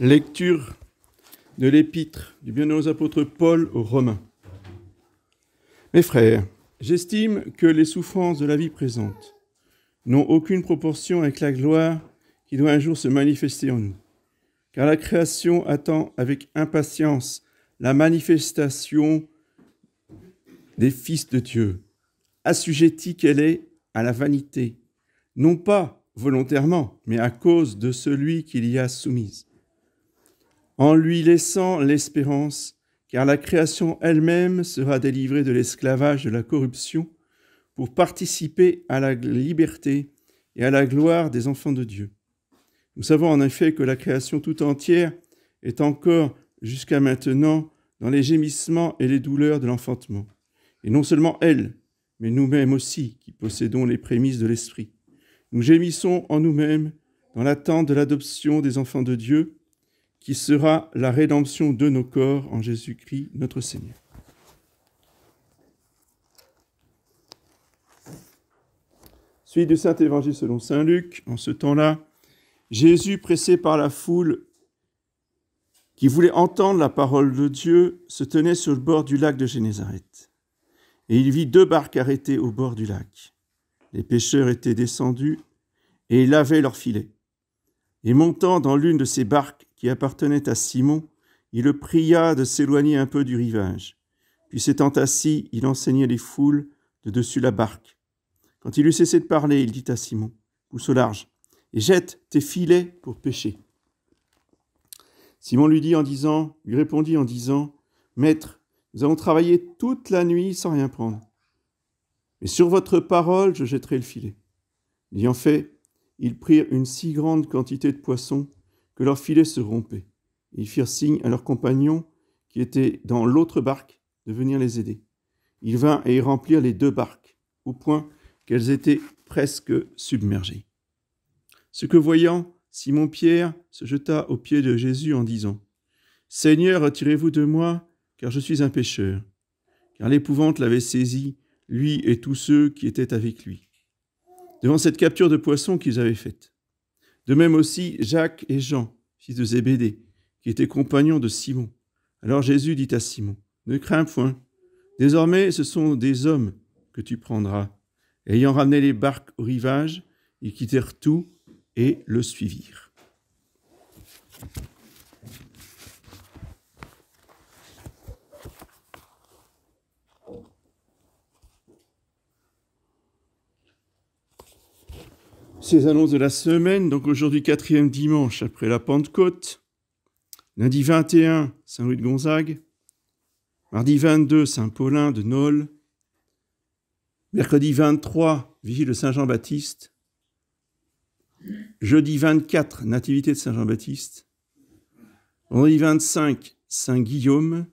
Lecture de l'épître du bienheureux apôtre Paul aux Romains. Mes frères, j'estime que les souffrances de la vie présente n'ont aucune proportion avec la gloire qui doit un jour se manifester en nous. Car la création attend avec impatience la manifestation des fils de Dieu, assujettie qu'elle est à la vanité, non pas volontairement, mais à cause de celui qui l'y a soumise, en lui laissant l'espérance, car la création elle-même sera délivrée de l'esclavage de la corruption pour participer à la liberté et à la gloire des enfants de Dieu. Nous savons en effet que la création tout entière est encore jusqu'à maintenant dans les gémissements et les douleurs de l'enfantement. Et non seulement elle, mais nous-mêmes aussi, qui possédons les prémices de l'Esprit. Nous gémissons en nous-mêmes dans l'attente de l'adoption des enfants de Dieu, qui sera la rédemption de nos corps en Jésus-Christ, notre Seigneur. Suite du Saint-Évangile selon saint Luc, en ce temps-là, Jésus, pressé par la foule qui voulait entendre la parole de Dieu, se tenait sur le bord du lac de Génézareth. Et il vit 2 barques arrêtées au bord du lac. Les pêcheurs étaient descendus et ils lavaient leurs filets. Et montant dans l'une de ces barques qui appartenait à Simon, il le pria de s'éloigner un peu du rivage. Puis s'étant assis, il enseignait les foules de dessus la barque. Quand il eut cessé de parler, il dit à Simon, « Pousse au large, et jette tes filets pour pêcher. » Simon lui répondit en disant, « Maître, nous avons travaillé toute la nuit sans rien prendre. Mais sur votre parole, je jetterai le filet. » L'ayant fait, ils prirent une si grande quantité de poissons que leurs filets se rompaient. Ils firent signe à leurs compagnons qui étaient dans l'autre barque de venir les aider. Ils vinrent et remplirent les 2 barques, au point qu'elles étaient presque submergées. Ce que voyant, Simon-Pierre se jeta aux pieds de Jésus en disant, « Seigneur, retirez-vous de moi, car je suis un pécheur. » Car l'épouvante l'avait saisi, lui et tous ceux qui étaient avec lui, devant cette capture de poissons qu'ils avaient faite. De même aussi Jacques et Jean, fils de Zébédée, qui étaient compagnons de Simon. Alors Jésus dit à Simon, « Ne crains point, désormais ce sont des hommes que tu prendras. » Ayant ramené les barques au rivage, ils quittèrent tout et le suivirent. Ces annonces de la semaine, donc aujourd'hui 4e dimanche après la Pentecôte, lundi 21, Saint-Louis de Gonzague, mardi 22, Saint-Paulin de Nole, mercredi 23, Vigile de Saint-Jean-Baptiste, jeudi 24, Nativité de Saint-Jean-Baptiste, vendredi 25, Saint-Guillaume,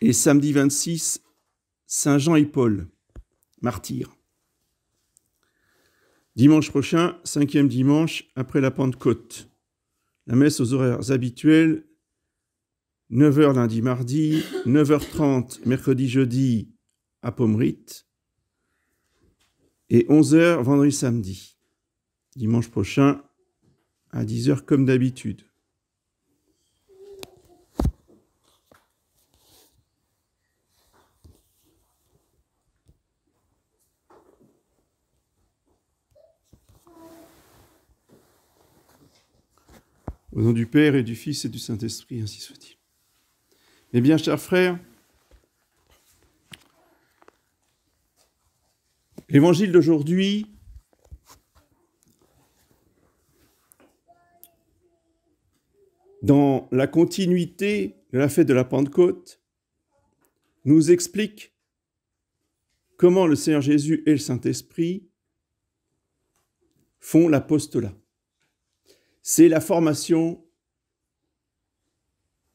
et samedi 26, Saint-Jean et Paul, martyrs. Dimanche prochain, 5e dimanche après la Pentecôte. La messe aux horaires habituels, 9h lundi, mardi, 9h30 mercredi, jeudi à Pommerite et 11h vendredi, samedi. Dimanche prochain à 10h comme d'habitude. Au nom du Père et du Fils et du Saint-Esprit, ainsi soit-il. Eh bien, chers frères, l'évangile d'aujourd'hui dans la continuité de la fête de la Pentecôte, nous explique comment le Seigneur Jésus et le Saint-Esprit font l'apostolat. C'est la formation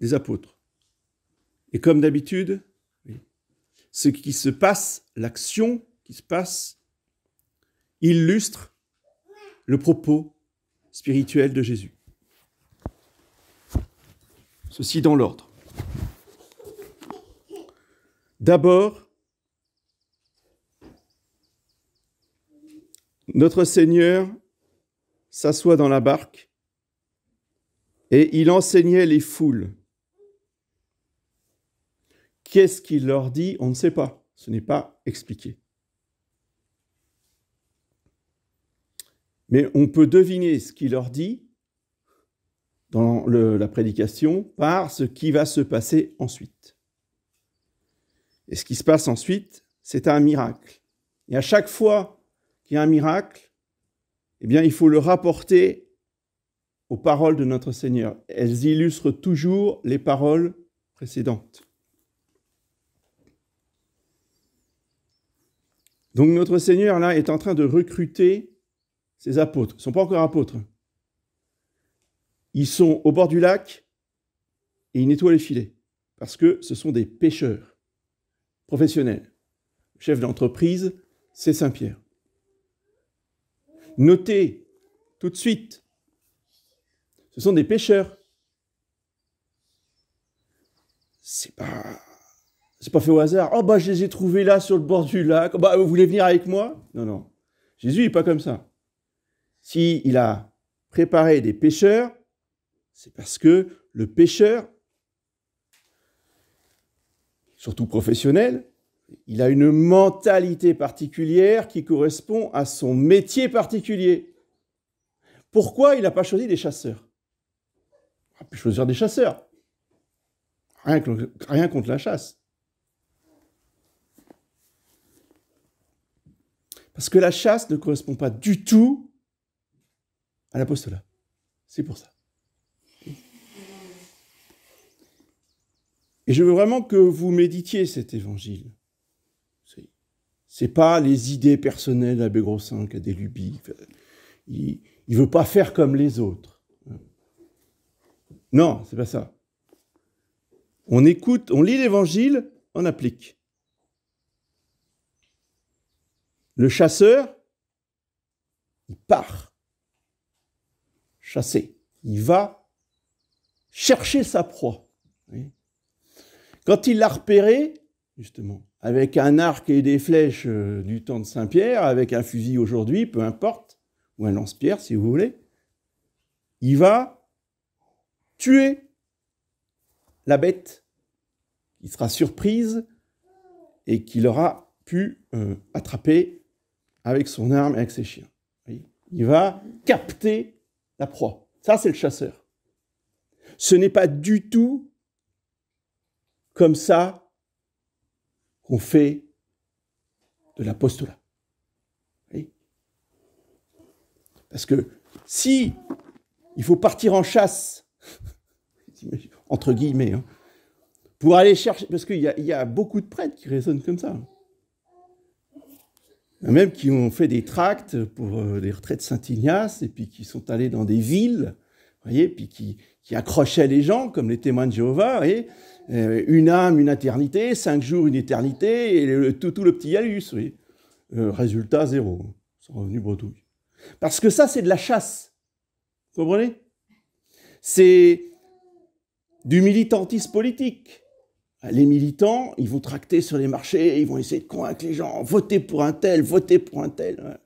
des apôtres. Et comme d'habitude, ce qui se passe, l'action qui se passe, illustre le propos spirituel de Jésus. Ceci dans l'ordre. D'abord, notre Seigneur s'assoit dans la barque et il enseignait les foules. Qu'est-ce qu'il leur dit? On ne sait pas. Ce n'est pas expliqué. Mais on peut deviner ce qu'il leur dit dans la prédication par ce qui va se passer ensuite. Et ce qui se passe ensuite, c'est un miracle. Et à chaque fois qu'il y a un miracle, eh bien, il faut le rapporter aux paroles de notre Seigneur. Elles illustrent toujours les paroles précédentes. Donc notre Seigneur, là, est en train de recruter ses apôtres. Ils ne sont pas encore apôtres. Ils sont au bord du lac et ils nettoient les filets parce que ce sont des pêcheurs professionnels. Le chef d'entreprise, c'est Saint-Pierre. Notez tout de suite, ce sont des pêcheurs. C'est pas fait au hasard. Oh, bah, je les ai trouvés là sur le bord du lac. Bah, vous voulez venir avec moi? Non, non. Jésus n'est pas comme ça. S'il a préparé des pêcheurs, c'est parce que le pêcheur, surtout professionnel, il a une mentalité particulière qui correspond à son métier particulier. Pourquoi il n'a pas choisi des chasseurs? On a pu choisir des chasseurs. Rien contre la chasse. Parce que la chasse ne correspond pas du tout à l'apostolat. C'est pour ça. Et je veux vraiment que vous méditiez cet évangile. C'est pas les idées personnelles d'Abbé Grossin qui a des lubies. Il ne veut pas faire comme les autres. Non, c'est pas ça. On écoute, on lit l'évangile, on applique. Le chasseur, il part chasser. Il va chercher sa proie. Oui. Quand il l'a repéré, justement, avec un arc et des flèches du temps de Saint-Pierre, avec un fusil aujourd'hui, peu importe, ou un lance-pierre si vous voulez, il va tuer la bête qui sera surprise et qu'il aura pu attraper avec son arme et avec ses chiens. Oui. Il va capter la proie. Ça, c'est le chasseur. Ce n'est pas du tout comme ça qu'on fait de l'apostolat. Oui. Parce que si il faut partir en chasse, entre guillemets, hein, pour aller chercher, parce qu'il y a beaucoup de prêtres qui raisonnent comme ça. Il y en a même qui ont fait des tracts pour les retraites Saint-Ignace, et puis qui sont allés dans des villes, voyez, puis qui accrochaient les gens, comme les témoins de Jéhovah, voyez, une âme, une éternité, 5 jours, une éternité, et tout le petit Yalus, oui. Résultat, 0. Ils sont revenus bretouilles. Parce que ça, c'est de la chasse. Vous comprenez? C'est du militantisme politique. Les militants, ils vont tracter sur les marchés, ils vont essayer de convaincre les gens, votez pour un tel, votez pour un tel.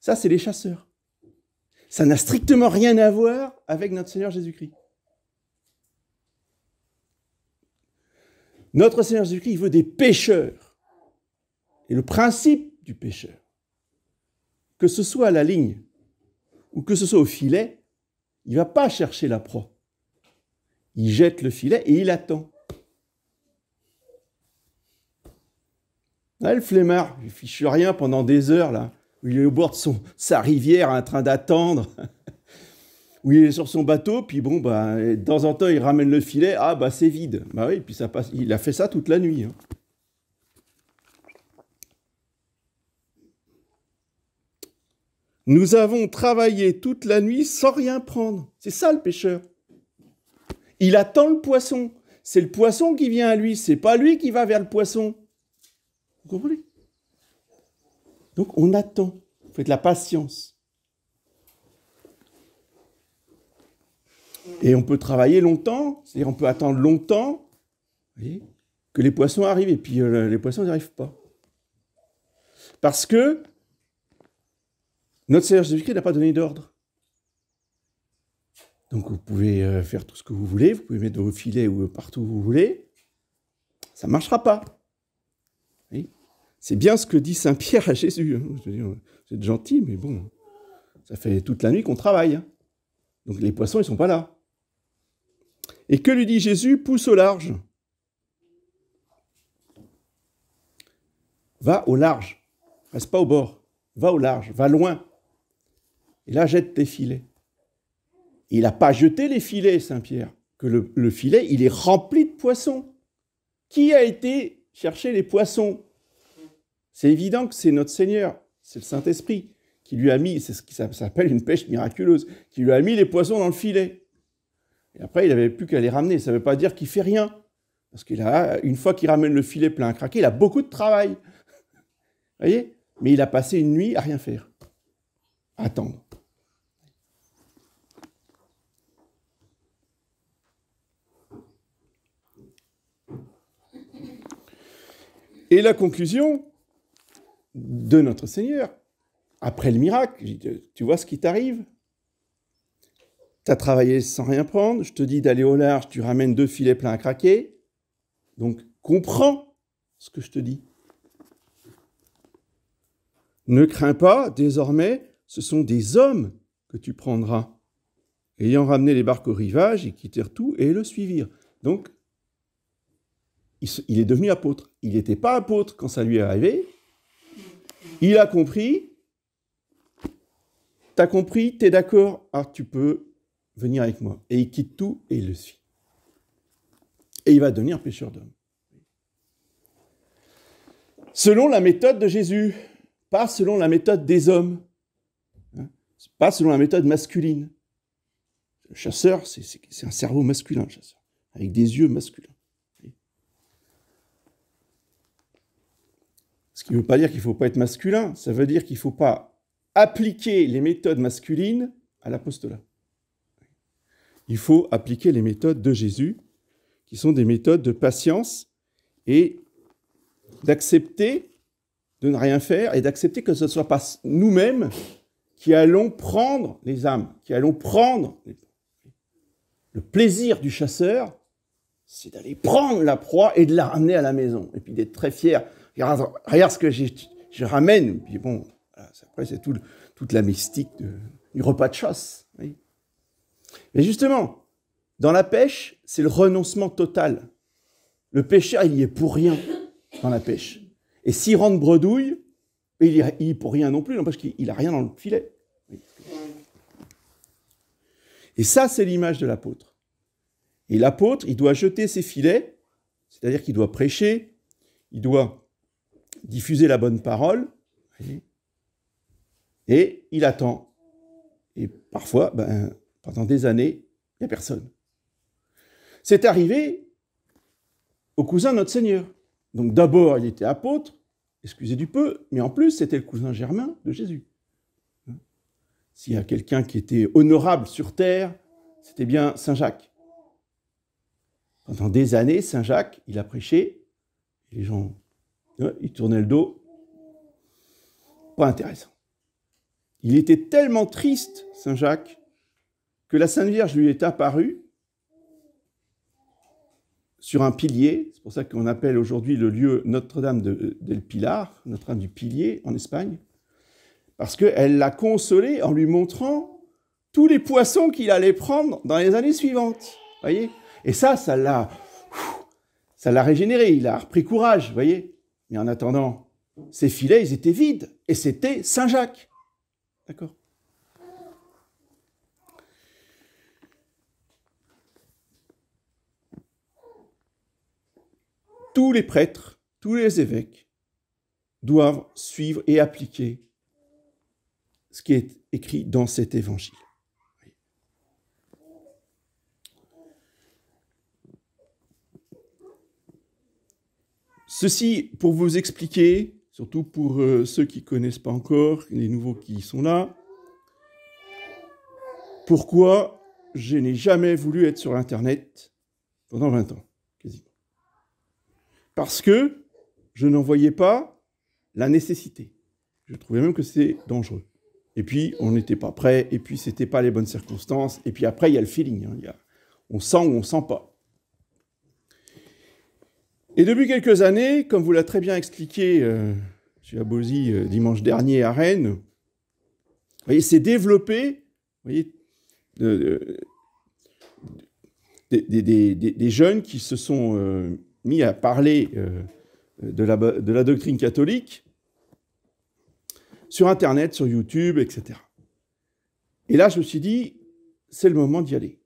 Ça, c'est les chasseurs. Ça n'a strictement rien à voir avec notre Seigneur Jésus-Christ. Notre Seigneur Jésus-Christ, il veut des pêcheurs. Et le principe du pêcheur, que ce soit à la ligne ou que ce soit au filet, il ne va pas chercher la proie. Il jette le filet et il attend. Là, le flemmard, il ne fiche rien pendant des heures, là, où il est au bord de sa rivière en train d'attendre, où il est sur son bateau, puis bon, bah, de temps en temps, il ramène le filet, ah, bah, c'est vide. Bah oui, puis ça passe. Il a fait ça toute la nuit. Hein. Nous avons travaillé toute la nuit sans rien prendre. C'est ça, le pêcheur. Il attend le poisson. C'est le poisson qui vient à lui, c'est pas lui qui va vers le poisson. Vous comprenez? Donc, on attend. Il faut de la patience. Et on peut travailler longtemps, c'est-à-dire on peut attendre longtemps, vous voyez, que les poissons arrivent, et puis les poissons n'arrivent pas. Parce que notre Seigneur Jésus-Christ n'a pas donné d'ordre. Donc vous pouvez faire tout ce que vous voulez, vous pouvez mettre vos filets partout où vous voulez, ça ne marchera pas. Oui. C'est bien ce que dit Saint Pierre à Jésus. Hein. Je veux dire, vous êtes gentil, mais bon, ça fait toute la nuit qu'on travaille. Hein. Donc les poissons, ils ne sont pas là. Et que lui dit Jésus? Pousse au large. Va au large. Reste pas au bord. Va au large. Va loin. Et là, jette tes filets. Et il n'a pas jeté les filets, Saint-Pierre. Que le filet, il est rempli de poissons. Qui a été chercher les poissons? C'est évident que c'est notre Seigneur. C'est le Saint-Esprit qui lui a mis, c'est ce qui s'appelle une pêche miraculeuse, qui lui a mis les poissons dans le filet. Et après, il n'avait plus qu'à les ramener. Ça ne veut pas dire qu'il ne fait rien. Parce une fois qu'il ramène le filet plein à craquer, il a beaucoup de travail. Vous voyez? Mais il a passé une nuit à rien faire. À attendre. Et la conclusion de notre Seigneur, après le miracle, tu vois ce qui t'arrive? Tu as travaillé sans rien prendre, je te dis d'aller au large, tu ramènes 2 filets pleins à craquer. Donc, comprends ce que je te dis. Ne crains pas, désormais, ce sont des hommes que tu prendras. Ayant ramené les barques au rivage, ils quittèrent tout et le suivirent. Donc, il est devenu apôtre. Il n'était pas apôtre quand ça lui est arrivé. Il a compris. T'as compris, t'es d'accord, alors tu peux venir avec moi. Et il quitte tout et il le suit. Et il va devenir pêcheur d'hommes. Selon la méthode de Jésus, pas selon la méthode des hommes, hein, pas selon la méthode masculine. Le chasseur, c'est un cerveau masculin, le chasseur, avec des yeux masculins. Ce qui ne veut pas dire qu'il ne faut pas être masculin, ça veut dire qu'il ne faut pas appliquer les méthodes masculines à l'apostolat. Il faut appliquer les méthodes de Jésus, qui sont des méthodes de patience et d'accepter de ne rien faire et d'accepter que ce ne soit pas nous-mêmes qui allons prendre les âmes, qui allons prendre le plaisir du chasseur, c'est d'aller prendre la proie et de la ramener à la maison, et puis d'être très fier. Regarde ce que je ramène. Puis bon, après, c'est toute la mystique du repas de chasse. Oui. Mais justement, dans la pêche, c'est le renoncement total. Le pêcheur, il y est pour rien dans la pêche. Et s'il rentre bredouille, il y est pour rien non plus, parce qu'il n'a rien dans le filet. Oui. Et ça, c'est l'image de l'apôtre. Et l'apôtre, il doit jeter ses filets, c'est-à-dire qu'il doit prêcher, il doit diffuser la bonne parole, et il attend. Et parfois, pendant des années, il n'y a personne. C'est arrivé au cousin de notre Seigneur. Donc d'abord, il était apôtre, excusez du peu, mais en plus, c'était le cousin germain de Jésus. S'il y a quelqu'un qui était honorable sur terre, c'était bien Saint Jacques. Pendant des années, Saint Jacques, il a prêché, et les gens... il tournait le dos. Pas intéressant. Il était tellement triste, Saint Jacques, que la Sainte Vierge lui est apparue sur un pilier. C'est pour ça qu'on appelle aujourd'hui le lieu Notre-Dame del Pilar, Notre-Dame du Pilier en Espagne, parce qu'elle l'a consolé en lui montrant tous les poissons qu'il allait prendre dans les années suivantes. Voyez ? Et ça l'a régénéré. Il a repris courage, voyez ? Mais en attendant, ces filets, ils étaient vides. Et c'était Saint Jacques. D'accord? Tous les prêtres, tous les évêques doivent suivre et appliquer ce qui est écrit dans cet évangile. Ceci pour vous expliquer, surtout pour ceux qui ne connaissent pas encore, les nouveaux qui sont là, pourquoi je n'ai jamais voulu être sur Internet pendant 20 ans, quasiment. Parce que je n'en voyais pas la nécessité. Je trouvais même que c'était dangereux. et puis on n'était pas prêt, et puis c'était pas les bonnes circonstances, et puis après il y a le feeling, hein, on sent ou on sent pas. Et depuis quelques années, comme vous l'a très bien expliqué M. Abosi dimanche dernier à Rennes, vous voyez, c'est développé, vous voyez, des jeunes qui se sont mis à parler de la doctrine catholique sur Internet, sur YouTube, etc. Et là, je me suis dit, c'est le moment d'y aller.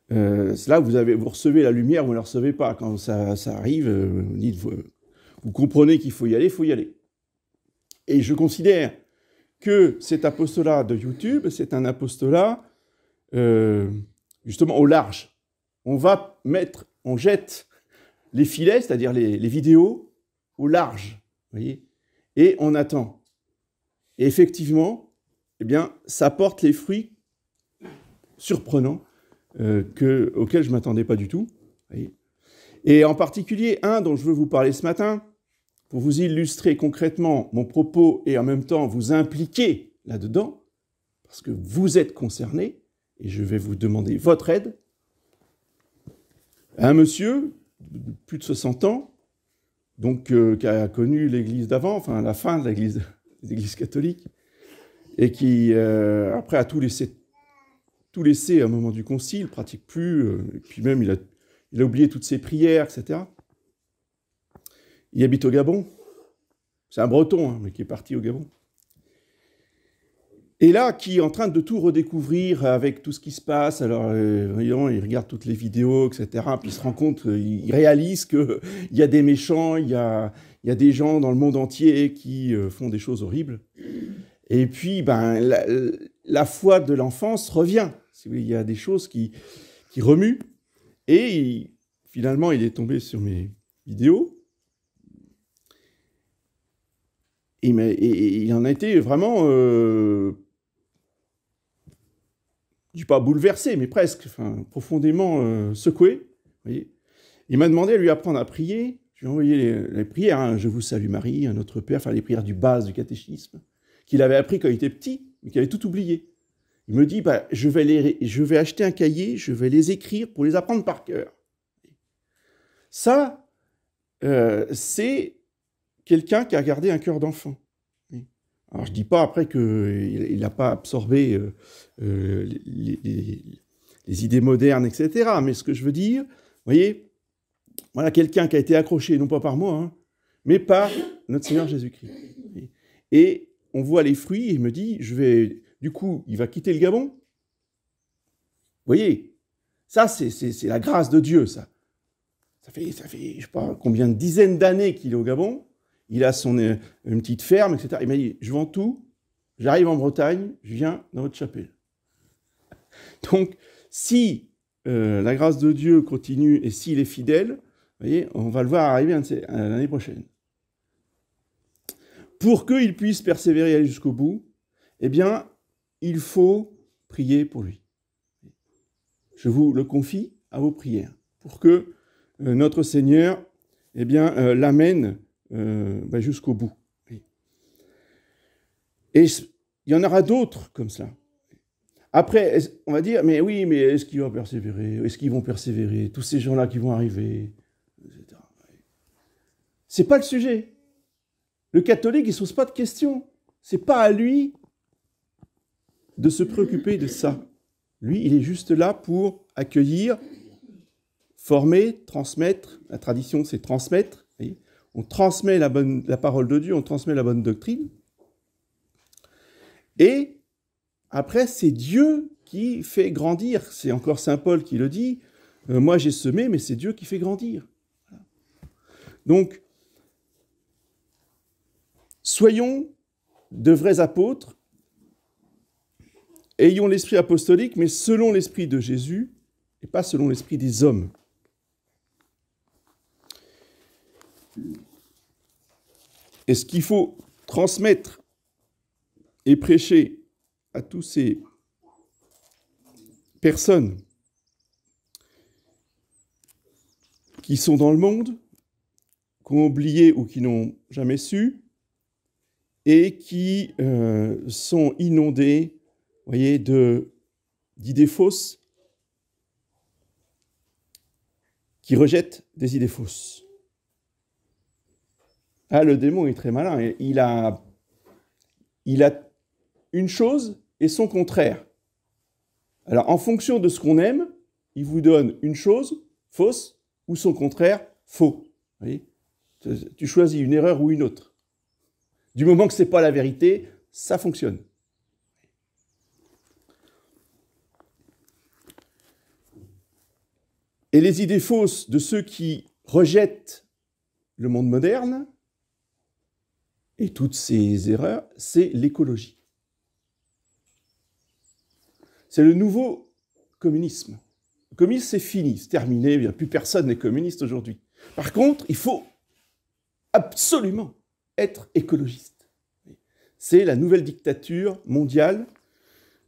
C'est là où vous recevez la lumière, vous ne la recevez pas. Quand ça arrive, vous comprenez qu'il faut y aller, il faut y aller. Et je considère que cet apostolat de YouTube, c'est un apostolat justement au large. On jette les filets, c'est-à-dire les vidéos, au large, voyez, et on attend. Et effectivement, eh bien, ça porte les fruits surprenants auxquels je ne m'attendais pas du tout. Voyez. Et en particulier, un dont je veux vous parler ce matin, pour vous illustrer concrètement mon propos et en même temps vous impliquer là-dedans, parce que vous êtes concernés, et je vais vous demander votre aide. Un monsieur de plus de 60 ans, donc qui a connu l'Église d'avant, enfin la fin de l'Église catholique, et qui, après, a tout laissé à un moment du concile, pratique plus, et puis même il a oublié toutes ses prières, etc. Il habite au Gabon. C'est un Breton, hein, mais qui est parti au Gabon. Et là, qui est en train de tout redécouvrir avec tout ce qui se passe. Alors, il regarde toutes les vidéos, etc. Puis il se rend compte, il réalise qu'il y a des méchants, il y a des gens dans le monde entier qui font des choses horribles. Et puis, la foi de l'enfance revient. Il y a des choses qui remuent. Et finalement, il est tombé sur mes vidéos. Et il en a été vraiment, je ne dis pas bouleversé, mais presque, enfin, profondément secoué. Voyez. Il m'a demandé de lui apprendre à prier. Je lui ai envoyé les prières, hein, Je vous salue Marie, Notre Père, enfin les prières du base du catéchisme, qu'il avait appris quand il était petit, mais qu'il avait tout oublié. Il me dit, je vais acheter un cahier, je vais les écrire pour les apprendre par cœur. Ça, c'est quelqu'un qui a gardé un cœur d'enfant. Alors, je ne dis pas après qu'il n'a pas absorbé les idées modernes, etc. Mais ce que je veux dire, vous voyez, voilà quelqu'un qui a été accroché, non pas par moi, hein, mais par notre Seigneur Jésus-Christ. Et on voit les fruits, et il me dit, du coup, il va quitter le Gabon. Vous voyez, ça, c'est la grâce de Dieu, ça. Ça fait, je ne sais pas combien de dizaines d'années qu'il est au Gabon. Il a une petite ferme, etc. Il m'a dit, je vends tout, j'arrive en Bretagne, je viens dans votre chapelle. Donc, si la grâce de Dieu continue et s'il est fidèle, vous voyez, on va le voir arriver l'année prochaine. Pour qu'il puisse persévérer et aller jusqu'au bout, eh bien, il faut prier pour lui. Je vous le confie à vos prières, pour que notre Seigneur, eh bien, l'amène jusqu'au bout. Et il y en aura d'autres comme cela. Après, on va dire, mais oui, mais est-ce qu'ils vont persévérer? Est-ce qu'ils vont persévérer? Tous ces gens-là qui vont arriver, etc. C'est pas le sujet. Le catholique, il ne se pose pas de questions. C'est pas à lui de se préoccuper de ça. Lui, il est juste là pour accueillir, former, transmettre. La tradition, c'est transmettre. Voyez, on transmet la parole de Dieu, on transmet la bonne doctrine. Et après, c'est Dieu qui fait grandir. C'est encore saint Paul qui le dit. Moi, j'ai semé, mais c'est Dieu qui fait grandir. Donc, soyons de vrais apôtres, ayons l'esprit apostolique, mais selon l'esprit de Jésus, et pas selon l'esprit des hommes. Et ce qu'il faut transmettre et prêcher à tous ces personnes qui sont dans le monde, qui ont oublié ou qui n'ont jamais su, et qui sont inondés, vous voyez, d'idées fausses, qui rejettent des idées fausses. Ah, le démon est très malin. Il a une chose et son contraire. Alors, en fonction de ce qu'on aime, il vous donne une chose fausse ou son contraire faux. Vous voyez ? Tu choisis une erreur ou une autre. Du moment que ce n'est pas la vérité, ça fonctionne. Et les idées fausses de ceux qui rejettent le monde moderne et toutes ces erreurs, c'est l'écologie. C'est le nouveau communisme. Le communisme, c'est fini, c'est terminé, plus personne n'est communiste aujourd'hui. Par contre, il faut absolument être écologiste. C'est la nouvelle dictature mondiale.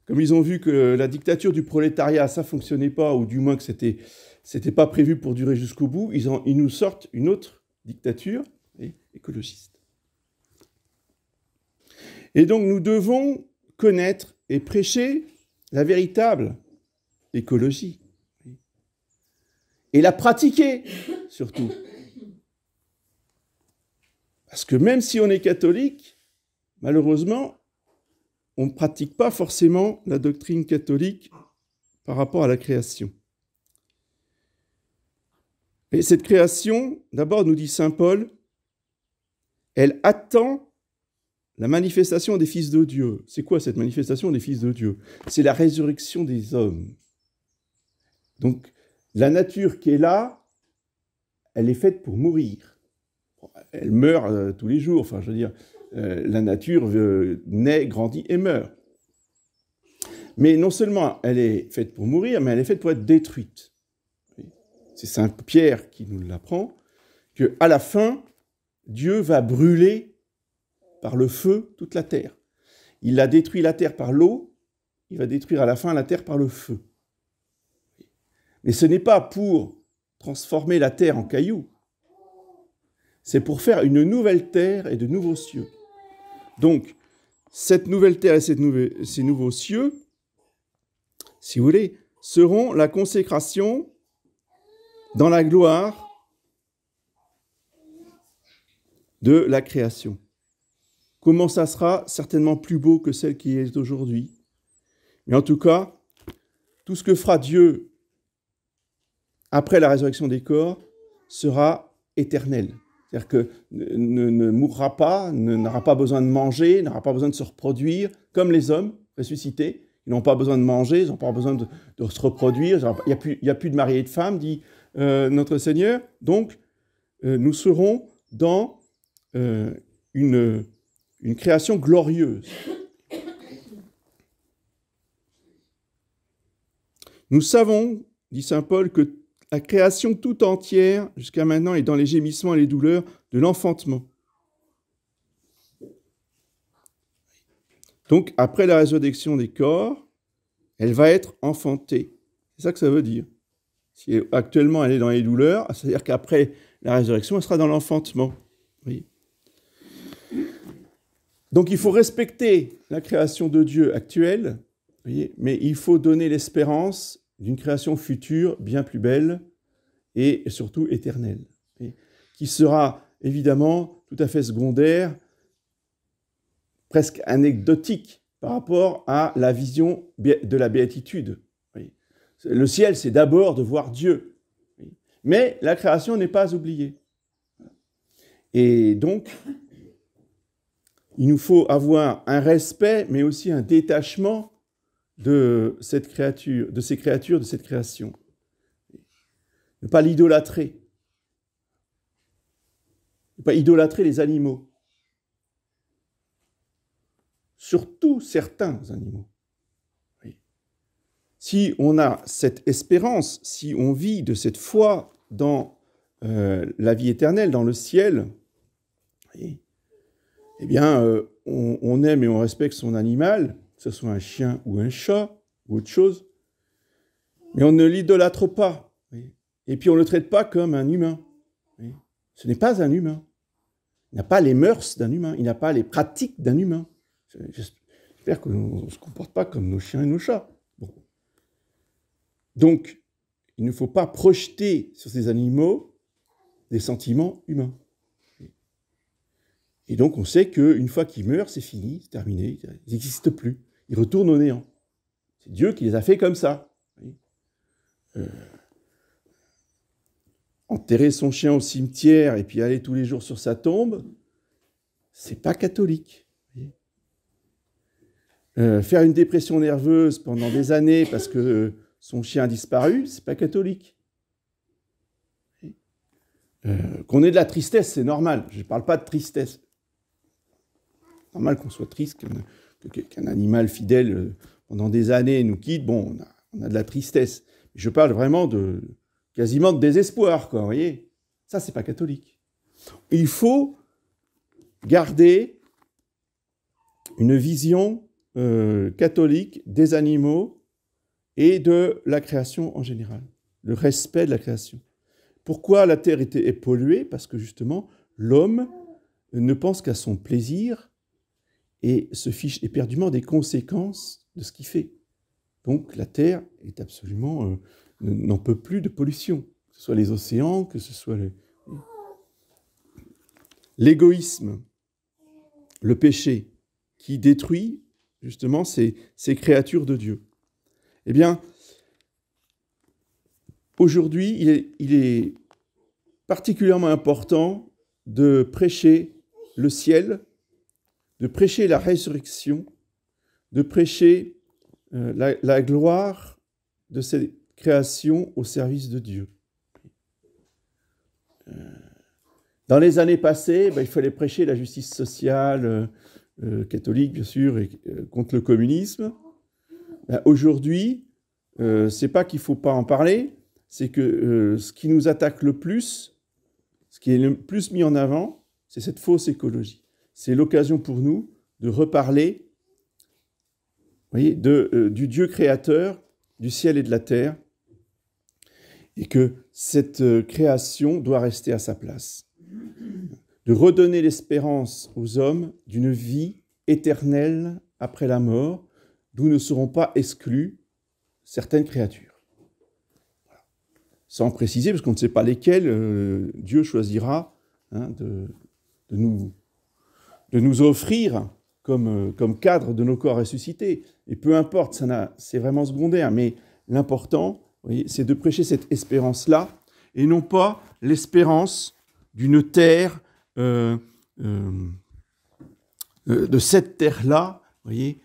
Comme ils ont vu que la dictature du prolétariat, ça ne fonctionnait pas, ou du moins que c'était pas prévu pour durer jusqu'au bout, ils nous sortent une autre dictature écologiste. Et donc nous devons connaître et prêcher la véritable écologie. Et la pratiquer, surtout. Parce que même si on est catholique, malheureusement, on ne pratique pas forcément la doctrine catholique par rapport à la création. Et cette création, d'abord, nous dit saint Paul, elle attend la manifestation des fils de Dieu. C'est quoi cette manifestation des fils de Dieu? C'est la résurrection des hommes. Donc, la nature qui est là, elle est faite pour mourir. Elle meurt tous les jours, enfin, je veux dire, la nature naît, grandit et meurt. Mais non seulement elle est faite pour mourir, mais elle est faite pour être détruite. C'est saint Pierre qui nous l'apprend, qu'à la fin, Dieu va brûler par le feu toute la terre. Il a détruit la terre par l'eau, il va détruire à la fin la terre par le feu. Mais ce n'est pas pour transformer la terre en cailloux, c'est pour faire une nouvelle terre et de nouveaux cieux. Donc, cette nouvelle terre et ces nouveaux cieux, si vous voulez, seront la consécration dans la gloire de la création. Comment ça sera? Certainement plus beau que celle qui est aujourd'hui. Mais en tout cas, tout ce que fera Dieu après la résurrection des corps sera éternel. C'est-à-dire que ne mourra pas, n'aura pas besoin de manger, n'aura pas besoin de se reproduire, comme les hommes ressuscités. Ils n'ont pas besoin de manger, ils n'ont pas besoin de se reproduire. Il n'y a plus de mari et de femme, dit notre Seigneur. Donc, nous serons dans une création glorieuse. Nous savons, dit saint Paul, que la création tout entière, jusqu'à maintenant, est dans les gémissements et les douleurs de l'enfantement. Donc, après la résurrection des corps, elle va être enfantée. C'est ça que ça veut dire. Si actuellement elle est dans les douleurs, c'est-à-dire qu'après la résurrection, elle sera dans l'enfantement. Oui. Donc, il faut respecter la création de Dieu actuelle, voyez, mais il faut donner l'espérance d'une création future bien plus belle et surtout éternelle, qui sera évidemment tout à fait secondaire, presque anecdotique par rapport à la vision de la béatitude. Le ciel, c'est d'abord de voir Dieu, mais la création n'est pas oubliée. Et donc, il nous faut avoir un respect, mais aussi un détachement de cette créature, de ces créatures, de cette création. Ne pas l'idolâtrer. Ne pas idolâtrer les animaux. Surtout certains animaux. Oui. Si on a cette espérance, si on vit de cette foi dans la vie éternelle, dans le ciel, oui, eh bien, on aime et on respecte son animal, que ce soit un chien ou un chat ou autre chose, mais on ne l'idolâtre pas. Oui. Et puis on ne le traite pas comme un humain. Oui. Ce n'est pas un humain. Il n'a pas les mœurs d'un humain, il n'a pas les pratiques d'un humain. J'espère qu'on ne se comporte pas comme nos chiens et nos chats. Bon. Donc, il ne faut pas projeter sur ces animaux des sentiments humains. Et donc, on sait qu'une fois qu'ils meurent, c'est fini, c'est terminé, ils n'existent plus. Ils retournent au néant. C'est Dieu qui les a fait comme ça. Enterrer son chien au cimetière et puis aller tous les jours sur sa tombe, c'est pas catholique. Faire une dépression nerveuse pendant des années parce que son chien a disparu, c'est pas catholique. Qu'on ait de la tristesse, c'est normal. Je ne parle pas de tristesse. C'est normal qu'on soit triste, qu'un animal fidèle pendant des années nous quitte. Bon, on a de la tristesse. Je parle vraiment quasiment de désespoir, quoi, vous voyez. Ça, c'est pas catholique. Il faut garder une vision catholique des animaux et de la création en général, le respect de la création. Pourquoi la terre est polluée? Parce que justement, l'homme ne pense qu'à son plaisir et se fiche éperdument des conséquences de ce qu'il fait. Donc la terre est absolument n'en peut plus de pollution, que ce soit les océans, que ce soit l'égoïsme, le péché, qui détruit justement ces créatures de Dieu. Eh bien, aujourd'hui, il est particulièrement important de prêcher le ciel, de prêcher la résurrection, de prêcher la gloire de cette création au service de Dieu. Dans les années passées, il fallait prêcher la justice sociale catholique, bien sûr, et contre le communisme. Aujourd'hui, c'est pas qu'il ne faut pas en parler, c'est que ce qui nous attaque le plus, ce qui est le plus mis en avant, c'est cette fausse écologie. C'est l'occasion pour nous de reparler, vous voyez, du Dieu créateur, du ciel et de la terre, et que cette création doit rester à sa place. De redonner l'espérance aux hommes d'une vie éternelle après la mort, d'où ne seront pas exclues certaines créatures. Voilà. Sans préciser, parce qu'on ne sait pas lesquelles Dieu choisira de nous offrir comme cadre de nos corps ressuscités. Et peu importe, c'est vraiment secondaire, mais l'important, vous voyez, c'est de prêcher cette espérance-là, et non pas l'espérance d'une terre, de cette terre-là, vous voyez,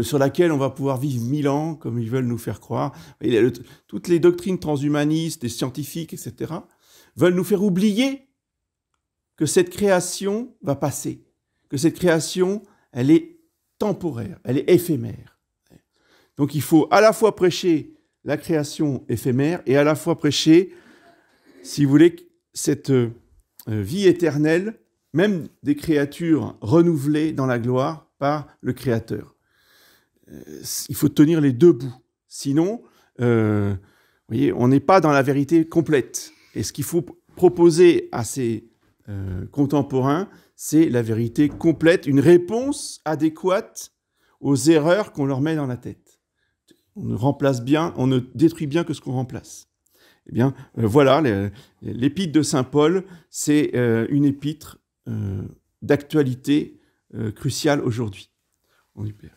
sur laquelle on va pouvoir vivre 1000 ans, comme ils veulent nous faire croire. Vous voyez, toutes les doctrines transhumanistes et scientifiques, etc., veulent nous faire oublier que cette création va passer, que cette création, elle est temporaire, elle est éphémère. Donc il faut à la fois prêcher la création éphémère et à la fois prêcher, si vous voulez, cette vie éternelle, même des créatures renouvelées dans la gloire par le Créateur. Il faut tenir les deux bouts. Sinon, vous voyez, on n'est pas dans la vérité complète. Et ce qu'il faut proposer à ces contemporains, c'est la vérité complète, une réponse adéquate aux erreurs qu'on leur met dans la tête. On ne remplace bien, on ne détruit bien que ce qu'on remplace. Eh bien, voilà, l'épître de saint Paul, c'est une épître d'actualité cruciale aujourd'hui. On y perd.